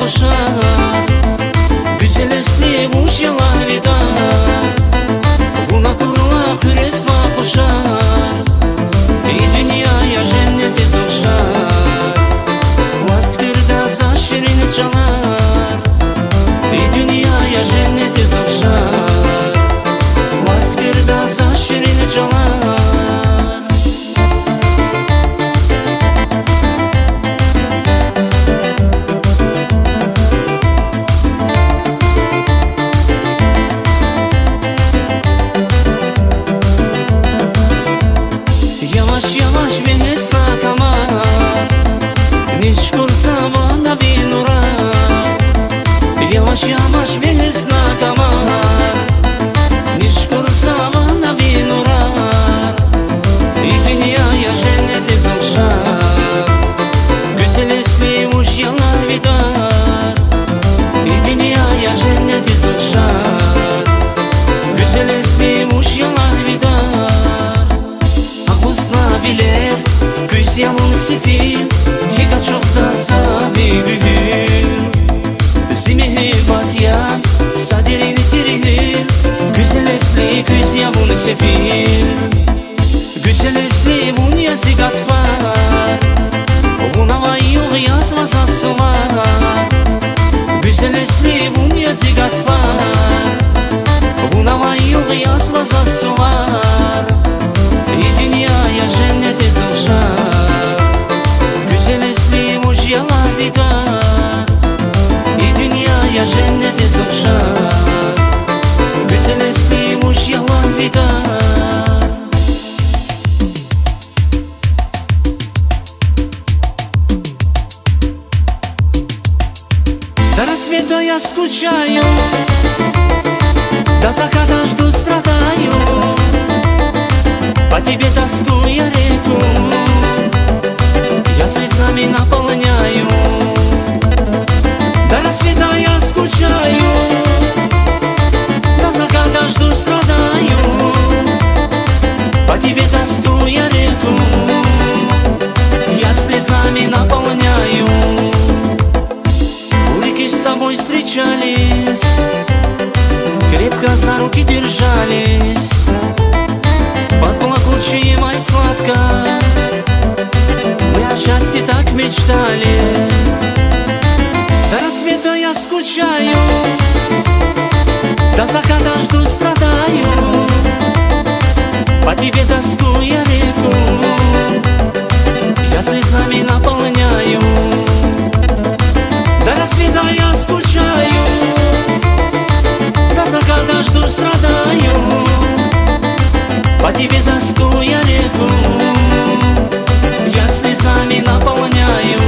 кошар, güzelesli ужила видар, вуна курла хуресма кошар, и dünyaya cenneti zokşar, vast kırda za şirin çalar, и dünyaya cenneti zokşar, vast kırda za şirin çalar. Yavaş весна комар, нишкур савана винурар, и dünyaya cenneti zokşar, güzelesli ужила видар, и dünyaya cenneti zokşar, güzelesli ужила видар. Акусна билер, күз ямун сефил, хика чохта сави bühür. Зимеhe batyan, sadirin tirihir, güzelesli küz yavun sefir, güzelesli vun yazık atfar, vuna vayyuğ yazmaz asumar, güzelesli vun yazık atfar, vuna vayyuğ yazmaz asumar, и dünyaya cenneti zokşar, güzelesli ужила видар, и dünyaya cenneti zokşar, güzelesli ужила видар. До рассвета я скучаю, до заката жду, страдаю, по тебе тоскую реку, я слезами наполняю. До рассвета я скучаю, до заката жду, страдаю, по тебе тоскую реку, я слезами наполняю. У реки с тобой встречались, крепко за руки держались, под плакучей май сладко, мы о счастье так мечтали. До рассвета я скучаю, до заката жду, страдаю, по тебе тоскую реку, я слезами наполняю. До рассвета я скучаю, до заката жду, страдаю, по тебе тоскую реку, я слезами наполняю.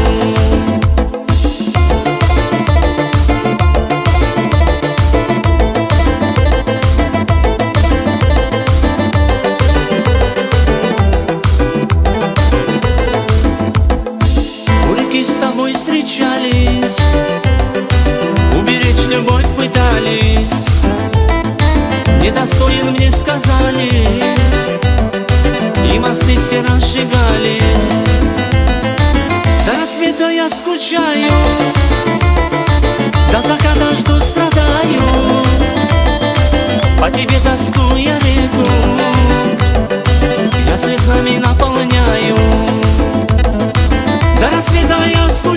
С тобой встречались, уберечь любовь пытались, недостоин мне сказали, и мосты все разжигали. До рассвета я скучаю, до заката жду, страдаю, по тебе тоскую реку, я слезами наполняю. До рассвета я скучаю,